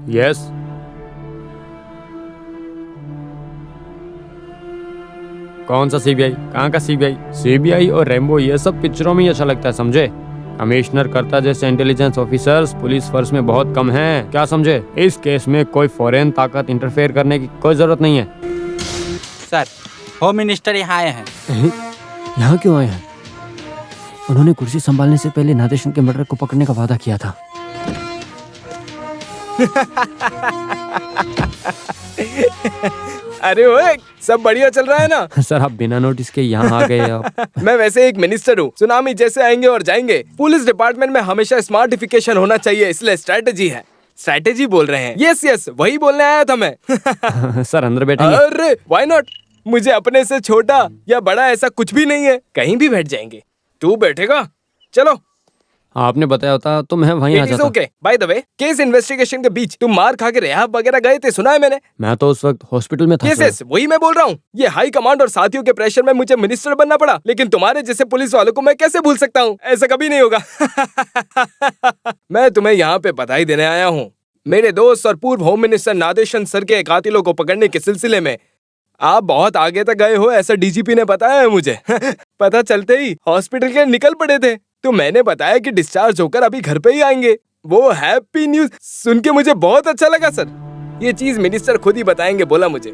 Yes. कौन सा CBI? कहाँ का सीबीआई? सीबीआई और रेम्बो ये सब पिक्चरों में ही अच्छा लगता है, समझे? कमिश्नर करता जैसे इंटेलिजेंस ऑफिसर्स पुलिस फोर्स में बहुत कम हैं, क्या समझे? इस केस में कोई फॉरेन ताकत इंटरफेयर करने की कोई जरूरत नहीं है। सर, होम मिनिस्टर यहाँ आए हैं। यहाँ क्यों आए हैं? उन्होंने कुर्सी संभालने से पहले नादेशन के मर्डर को पकड़ने का वादा किया था। अरे ओए, सब बढ़िया चल रहा है ना? सर आप बिना नोटिस के यहाँ आ गए आप। मैं वैसे एक मिनिस्टर हूँ, सुनामी जैसे आएंगे और जाएंगे। पुलिस डिपार्टमेंट में हमेशा स्मार्टिफिकेशन होना चाहिए, इसलिए स्ट्रेटेजी है। स्ट्रेटेजी बोल रहे हैं? यस यस, वही बोलने आया था मैं। सर अंदर बैठेंगे? अरे व्हाई नॉट, मुझे अपने से छोटा या बड़ा ऐसा कुछ भी नहीं है, कहीं भी बैठ जाएंगे। तू बैठेगा? चलो। आपने बताया होता तो मैं वहीं आ जाता। Okay. By the way, case investigation के बीच तुम मार खा के रिहाब वगैरह गए थे, सुना है मैंने। मैं तो उस वक्त हॉस्पिटल में था। यस, वही मैं बोल रहा हूँ। ये हाई कमांड और साथियों के प्रेशर में मुझे मिनिस्टर बनना पड़ा, लेकिन तुम्हारे जैसे पुलिस वालों को मैं कैसे भूल सकता हूँ? ऐसा कभी नहीं होगा। मैं तुम्हें यहाँ पे बधाई देने आया हूँ। मेरे दोस्त और पूर्व होम मिनिस्टर नादेशन सर के कातिलों को पकड़ने के सिलसिले में आप बहुत आगे तक गए हो, ऐसा डीजीपी ने बताया है मुझे। पता चलते ही हॉस्पिटल के निकल पड़े थे, तो मैंने बताया कि डिस्चार्ज होकर अभी घर पे ही आएंगे। वो हैप्पी न्यूज सुन के मुझे बहुत अच्छा लगा सर। ये चीज मिनिस्टर खुद ही बताएंगे बोला मुझे।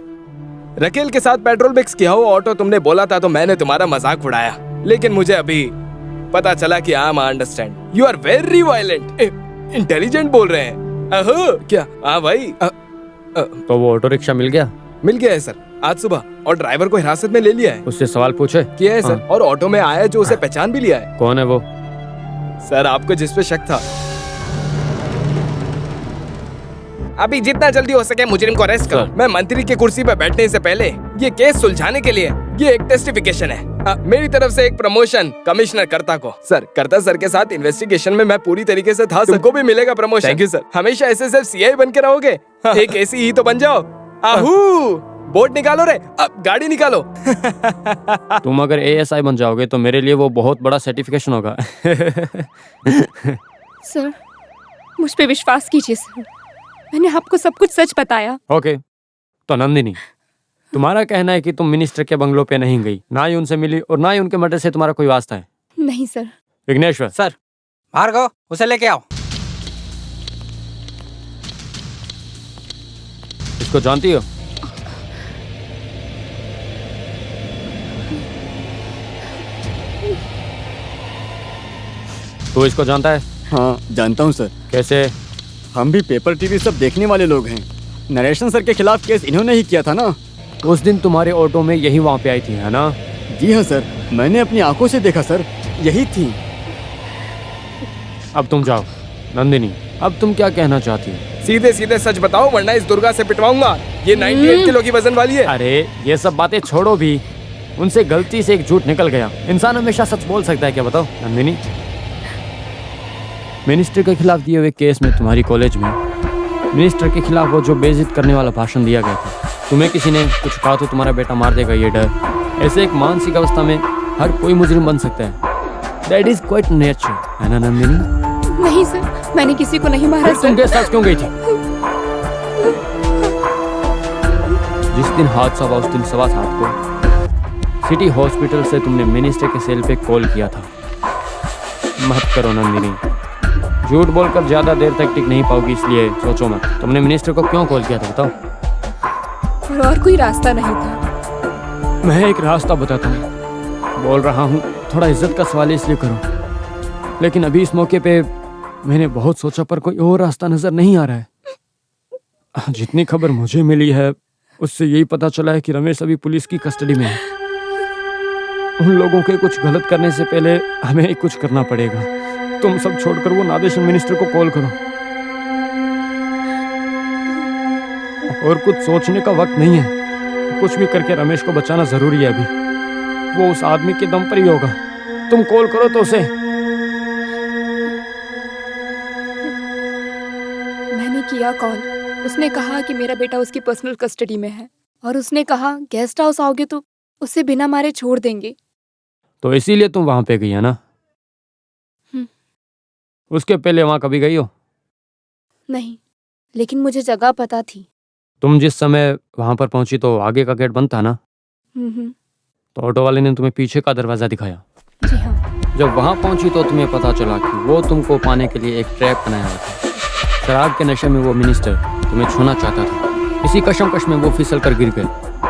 रकेल के साथ पेट्रोल मिक्स किया हो ऑटो तुमने बोला था, तो मैंने तुम्हारा मजाक उड़ाया, लेकिन मुझे अभी पता चला कि I understand you are very violent. Intelligent बोल रहे हैं। अहो क्या? हाँ भाई। तो वो ऑटो रिक्शा मिल गया? मिल गया है सर, आज सुबह, और ड्राइवर को हिरासत में ले लिया है। उससे सवाल पूछे? किया है सर, और ऑटो में आया जो उसे पहचान भी लिया है। कौन है वो? सर आपको जिस पे शक था। अभी जितना जल्दी हो सके मुजरिम को अरेस्ट करो। मैं मंत्री की कुर्सी पर बैठने से पहले ये केस सुलझाने के लिए ये एक टेस्टिफिकेशन है। मेरी तरफ से एक प्रमोशन कमिश्नर कर्ता को। सर कर्ता सर के साथ इन्वेस्टिगेशन में मैं पूरी तरीके से था। तुमको भी मिलेगा प्रमोशन। Thank you sir. हमेशा एसएसएफ सीआई बन के रहोगे? एक एसी ही तो बन जाओ। आहू, बोर्ड निकालो रे, अब गाड़ी निकालो। तुम अगर एएसआई बन जाओगे तो मेरे लिए वो बहुत बड़ा सर्टिफिकेशन होगा। सर मुझ पे विश्वास कीजिए सर, मैंने आपको सब कुछ सच बताया। ओके, तो नंदिनी तुम्हारा कहना है कि तुम मिनिस्टर के बंगलों पे नहीं गई, ना ही उनसे मिली और ना ही उनके मर्डर से तुम्हारा कोई वास्ता है? नहीं सर। विघ्नेश्वर। सर भार्गव, उसे लेके आओ। इसको जानती हो? तू इसको जानता है? हाँ जानता हूँ सर। कैसे? हम भी पेपर टीवी सब देखने वाले लोग हैं। नरेशन सर के खिलाफ केस इन्होंने ही किया था ना। उस दिन तुम्हारे ऑटो में यही वहाँ पे आई थी, है ना? जी हाँ सर, मैंने अपनी आंखों से देखा सर, यही थी। अब तुम जाओ। नंदिनी अब तुम क्या कहना चाहती हो? सीधे सीधे सच बताओ, वरना इस दुर्गा से पिटवाऊंगा। ये 98 किलो की वजन वाली है। अरे ये सब बातें छोड़ो भी, उनसे गलती से एक झूठ निकल गया। इंसान हमेशा सच बोल सकता है क्या, बताओ? नंदिनी मिनिस्टर के खिलाफ दिए हुए केस में तुम्हारी कॉलेज में मिनिस्टर के खिलाफ वो जो बेइज्जत करने वाला भाषण दिया गया था, तुम्हें किसी ने कुछ कहा तो तुम्हारा बेटा मार देगा, ये डर, ऐसे एक मानसिक अवस्था में हर कोई मुजरिम बन सकता है। दैट इज क्वाइट नेचर, है ना नंदिनी? नहीं सर, मैंने किसी को नहीं मारा सर। तुम के साथ क्यों गई थी? जिस दिन हादसा हुआ उस दिन 7:15 को सिटी हॉस्पिटल से तुमने मिनिस्टर के सेल पे कॉल किया था। मत करो नंदिनी, झूठ बोलकर ज्यादा देर तक टिक नहीं पाओगी, इसलिए सोचो मत। तुमने मिनिस्टर को क्यों कॉल किया था, बताओ? और कोई रास्ता नहीं था। मैं एक रास्ता बताता हूँ, बोल रहा हूँ, थोड़ा इज्जत का सवाल इसलिए करो, लेकिन अभी इस मौके पे मैंने बहुत सोचा पर कोई और रास्ता नजर नहीं आ रहा है। जितनी खबर मुझे मिली है उससे यही पता चला है कि रमेश अभी पुलिस की कस्टडी में है। उन लोगों के कुछ गलत करने से पहले हमें ही कुछ करना पड़ेगा। तुम सब छोड़कर वो नादेशन मिनिस्टर को कॉल करो। और कुछ सोचने का वक्त नहीं है, कुछ भी करके रमेश को बचाना जरूरी है। अभी वो उस आदमी के दम पर ही होगा। तुम कॉल करो तो उसे। मैंने किया कॉल, उसने कहा कि मेरा बेटा उसकी पर्सनल कस्टडी में है। और उसने कहा गेस्ट हाउस आओगे तो उसे बिना मारे छोड़ देंगे। तो इसीलिए तुम वहां पे गई है ना? हम्म। उसके पहले वहां कभी गई हो? नहीं, लेकिन मुझे जगह पता थी। तुम जिस समय वहां पर पहुंची तो आगे का गेट बंद था ना? हम्म। तो ऑटो वाले ने तुम्हें पीछे का दरवाजा दिखाया। जी हाँ। जब वहां पहुंची तो तुम्हें पता चला कि वो तुमको पाने के लिए एक ट्रैप बनाया हुआ था। शराब के नशे में वो मिनिस्टर तुम्हें छूना चाहता था। इसी कशमकश में वो फिसल कर गिर गए।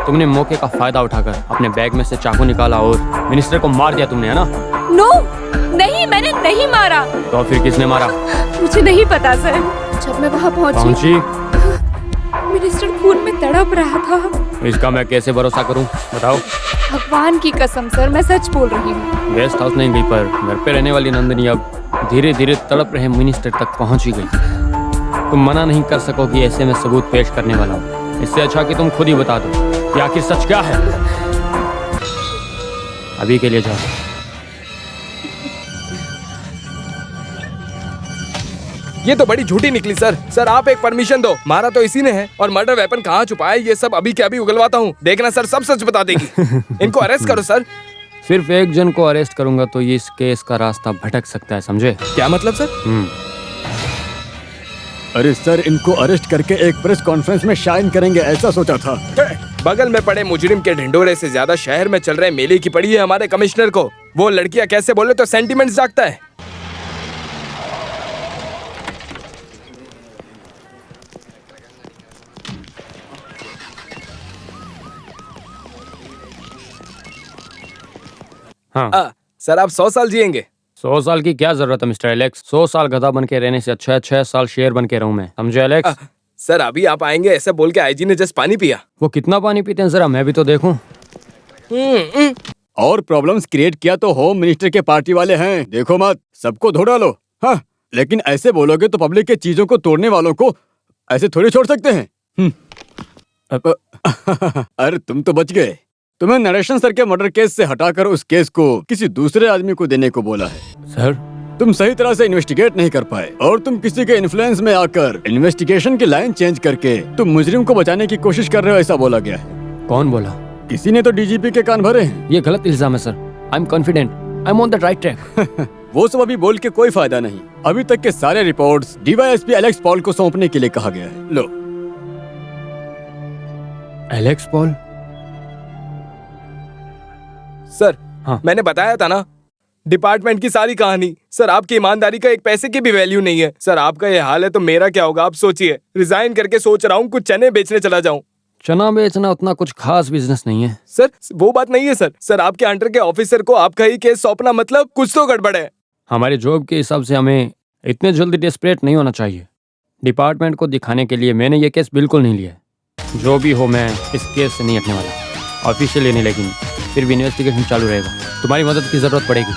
तुमने मौके का फायदा उठाकर अपने बैग में से चाकू निकाला और मिनिस्टर को मार दिया तुमने, है ना? नो, नहीं, मैंने नहीं मारा। तो फिर किसने मारा? मुझे नहीं पता सर। जब मैं वहाँ पहुंची मिनिस्टर खून में तड़प रहा था। इसका मैं कैसे भरोसा करूं? बताओ। भगवान की कसम सर, मैं सच बोल रही हूँ। गेस्ट हाउस नहीं गई पर घर पे रहने वाली नंदनी अब धीरे धीरे तड़प रहे मिनिस्टर तक पहुंच ही गई। तुम मना नहीं कर सकोगी, ऐसे में सबूत पेश करने वाला हूँ। इससे अच्छा कि तुम खुद ही बता दो कि आखिर सच क्या है। अभी के लिए जाओ। ये तो बड़ी झूठी निकली सर। सर आप एक परमिशन दो, मारा तो इसी ने है और मर्डर वेपन कहाँ छुपाया ये सब अभी के अभी उगलवाता हूँ। देखना सर, सब सच बता देगी। इनको अरेस्ट करो सर। सिर्फ एक जन को अरेस्ट करूंगा तो ये इस केस का रास्ता भटक सकता है, समझे? क्या मतलब सर? अरे सर, इनको अरेस्ट करके एक प्रेस कॉन्फ्रेंस में शाइन करेंगे, ऐसा सोचा था। बगल में पड़े मुजरिम के ढिंडोरे से ज्यादा शहर में चल रहे मेले की पड़ी है हमारे कमिश्नर को। वो लड़कियां कैसे बोले तो सेंटिमेंट्स जागता है। हाँ। सर आप 100 साल जिएंगे। 100 साल की क्या जरूरत है मिस्टर एलेक्स? 100 साल गधा बन के रहने से अच्छा है 6 साल शेर बन के रहूं मैं, समझे एलेक्स? सर अभी आप आएंगे ऐसे बोल के आईजी ने जस्ट पानी पिया। वो कितना पानी पीते हैं जरा मैं भी तो देखूं। और प्रॉब्लम्स क्रिएट किया तो होम मिनिस्टर के पार्टी वाले हैं, देखो मत, सबको धो डालो। हाँ, लेकिन ऐसे बोलोगे तो पब्लिक के चीजों को तोड़ने वालों को ऐसे थोड़ी छोड़ सकते हैं। अरे तुम तो बच गए। तुम्हें नरेशन सर के मर्डर केस से हटाकर उस केस को किसी दूसरे आदमी को देने को बोला है। सर तुम सही तरह से इन्वेस्टिगेट नहीं कर पाए और तुम किसी के इन्फ्लुएंस में आकर इन्वेस्टिगेशन की लाइन चेंज करके तुम मुजरिम को बचाने की कोशिश कर रहे हो, ऐसा बोला गया है। कौन बोला? किसी ने तो डीजीपी के कान भरे हैं। ये गलत इल्जाम है sir. I am confident, I am on the right track. वो सब अभी बोल के कोई फायदा नहीं। अभी तक के सारे रिपोर्ट्स डीवाईएसपी एलेक्स पॉल को सौंपने के लिए कहा गया है। लो। Alex Paul? सर हाँ। मैंने बताया था ना, डिपार्टमेंट की सारी कहानी। सर आपकी ईमानदारी का एक पैसे की भी वैल्यू नहीं है। सर आपका ये हाल है तो मेरा क्या होगा आप सोचिए। रिजाइन करके सोच रहा हूँ कुछ चने बेचने चला जाऊं। चना बेचना उतना कुछ खास बिजनेस नहीं है सर वो बात नहीं है सर। सर आपके अंडर के ऑफिसर को आपका ही केस सौंपना मतलब कुछ तो गड़बड़ है। हमारे जॉब के हिसाब से हमें इतने जल्दी डेस्परेट नहीं होना चाहिए। डिपार्टमेंट को दिखाने के लिए मैंने ये केस बिल्कुल नहीं लिया है। जो भी हो मैं इस केस से नहीं हटने वाला। ऑफिशियली नहीं, लेकिन फिर भी इन्वेस्टिगेशन चालू रहेगा। तुम्हारी मदद की जरूरत पड़ेगी।